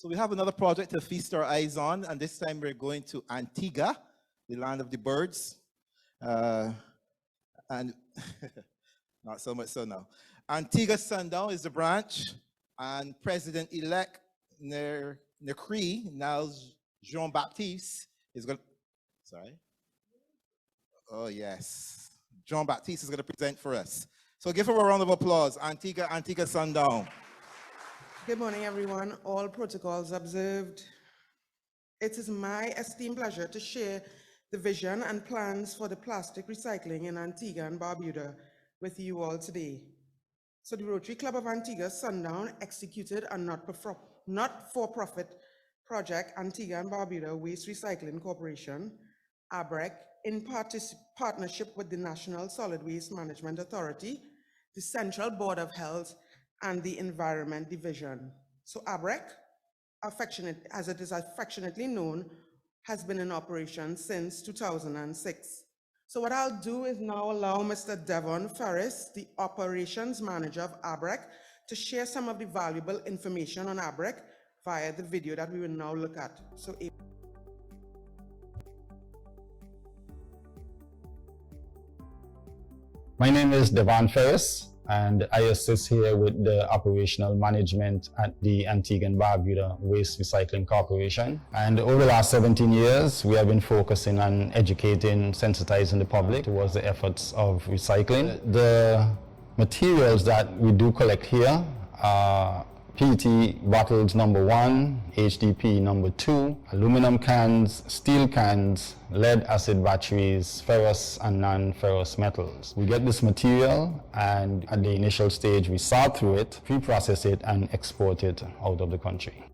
So we have another project to feast our eyes on, and this time we're going to Antigua, the land of the birds. And not so much so now. Antigua Sundown is the branch, and President-elect Necri, now Jean-Baptiste, is going to, sorry? Oh, yes. Jean-Baptiste is going to present for us. So give her a round of applause. Antigua Sundown. Good morning, everyone. All protocols observed. It is my esteemed pleasure to share the vision and plans for the plastic recycling in Antigua and Barbuda with you all today. So the Rotary Club of Antigua Sundown executed a not-for-profit project, Antigua and Barbuda Waste Recycling Corporation, ABREC, in partnership with the National Solid Waste Management Authority, the Central Board of Health, and the Environment Division. So ABREC, as it is affectionately known, has been in operation since 2006. So what I'll do is now allow Mr. Devon Ferris, the operations manager of ABREC, to share some of the valuable information on ABREC via the video that we will now look at. So, my name is Devon Ferris, and I assist here with the operational management at the Antigua and Barbuda Waste Recycling Corporation. And over the last 17 years, we have been focusing on educating, sensitizing the public towards the efforts of recycling. The materials that we do collect here are PET bottles number 1, HDP number 2, aluminum cans, steel cans, lead acid batteries, ferrous and non-ferrous metals. We get this material, and at the initial stage we sort through it, pre-process it, and export it out of the country.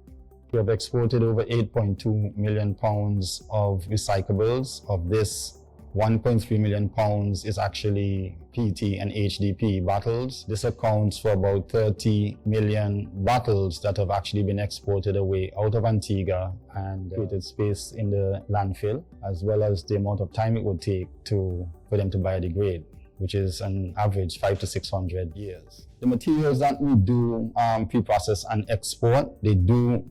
We have exported over 8.2 million pounds of recyclables. Of this, 1.3 million pounds is actually PET and HDP bottles. This accounts for about 30 million bottles that have actually been exported away out of Antigua and created space in the landfill, as well as the amount of time it would take for them to biodegrade, which is an average 500 to 600 years. The materials that we do pre-process and export, they do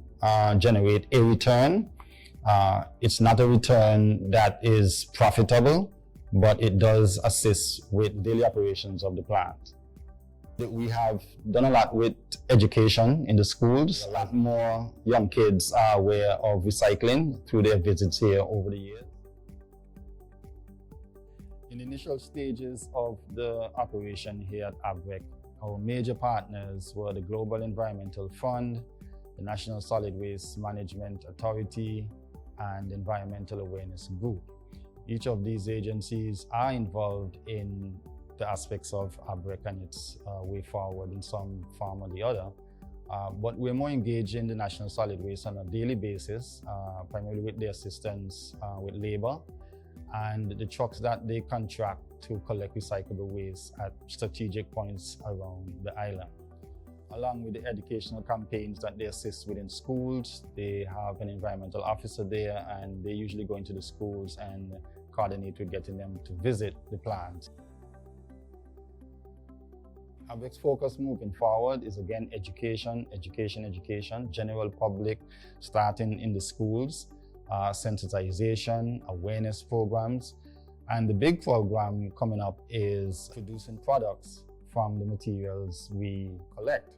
generate a return. It's not a return that is profitable, but it does assist with daily operations of the plant. We have done a lot with education in the schools. A lot more young kids are aware of recycling through their visits here over the years. In the initial stages of the operation here at ABREC, our major partners were the Global Environmental Fund, the National Solid Waste Management Authority, and Environmental Awareness Group. Each of these agencies are involved in the aspects of ABREC and its way forward in some form or the other. But we're more engaged in the National Solid Waste on a daily basis, primarily with the assistance with labor and the trucks that they contract to collect recyclable waste at strategic points around the island. Along with the educational campaigns that they assist with in schools, they have an environmental officer there, and they usually go into the schools and coordinate with getting them to visit the plant. ABREC's focus moving forward is again education, general public, starting in the schools, sensitization, awareness programs, and the big program coming up is producing products from the materials we collect.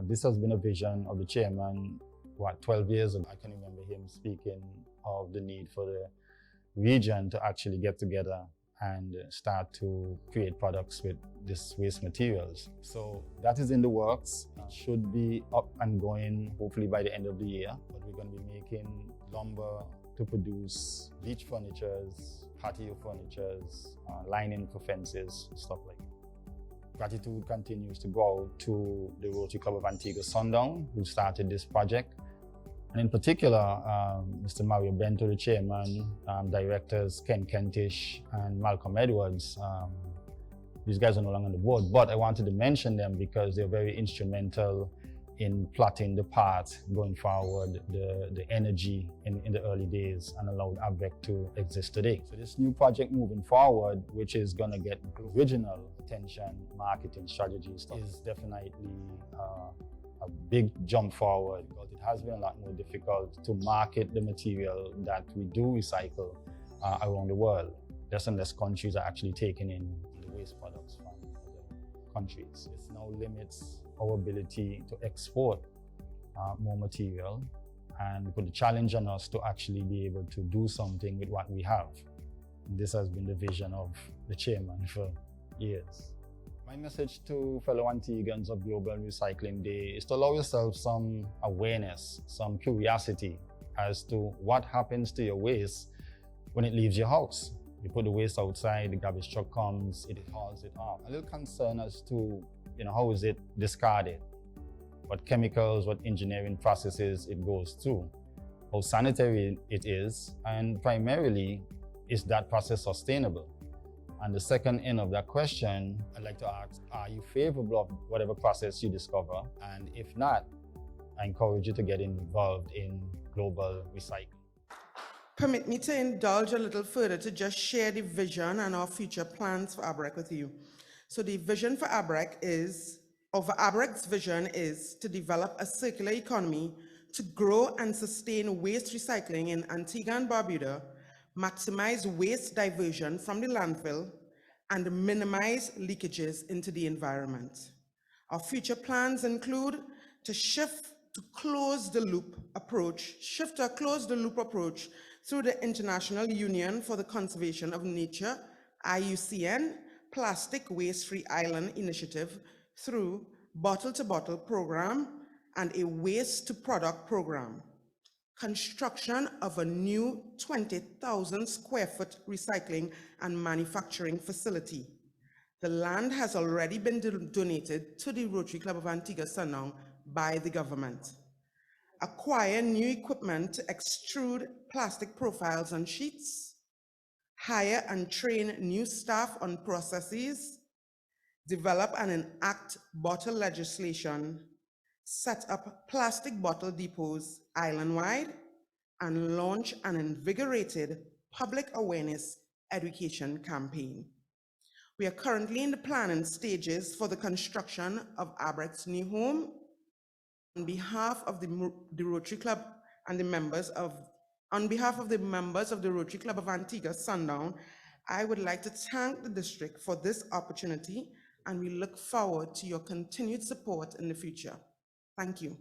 This has been a vision of the chairman, 12 years ago. I can remember him speaking of the need for the region to actually get together and start to create products with this waste materials. So that is in the works. It should be up and going hopefully by the end of the year. But we're going to be making lumber to produce beach furnitures, patio furnitures, lining for fences, stuff like that. Gratitude continues to go out to the Rotary Club of Antigua Sundown, who started this project. And in particular, Mr. Mario Bento, the chairman, directors Ken Kentish and Malcolm Edwards. These guys are no longer on the board, but I wanted to mention them because they're very instrumental in plotting the path going forward, the energy in the early days, and allowed ABREC to exist today. So this new project moving forward, which is going to get original attention, marketing strategies, is definitely a big jump forward. has been a lot more difficult to market the material that we do recycle around the world. Less and less countries are actually taking in the waste products from other countries. This now limits our ability to export more material and put the challenge on us to actually be able to do something with what we have. And this has been the vision of the chairman for years. My message to fellow Antiguans of Global Recycling Day is to allow yourself some awareness, some curiosity as to what happens to your waste when it leaves your house. You put the waste outside, the garbage truck comes, it hauls it off. A little concern as to, how is it discarded? What chemicals, what engineering processes it goes through, how sanitary it is, and primarily, is that process sustainable? And the second end of that question, I'd like to ask, are you favorable of whatever process you discover? And if not, I encourage you to get involved in global recycling. Permit me to indulge a little further to just share the vision and our future plans for ABREC with you. So the vision for ABREC ABREC's vision is to develop a circular economy to grow and sustain waste recycling in Antigua and Barbuda, maximize waste diversion from the landfill, and minimize leakages into the environment. Our future plans include to shift to a closed loop approach through the International Union for the Conservation of Nature, IUCN, Plastic Waste-Free Island Initiative through bottle-to-bottle program and a waste-to-product program. Construction of a new 20,000 square foot recycling and manufacturing facility. The land has already been donated to the Rotary Club of Antigua Sundown by the government. Acquire new equipment to extrude plastic profiles on sheets. Hire and train new staff on processes. Develop and enact bottle legislation. Set up plastic bottle depots island-wide, and launch an invigorated public awareness education campaign. We are currently in the planning stages for the construction of ABREC's new home. On behalf of the Rotary Club and the members of the Rotary Club of Antigua Sundown, I would like to thank the district for this opportunity, and we look forward to your continued support in the future. Thank you.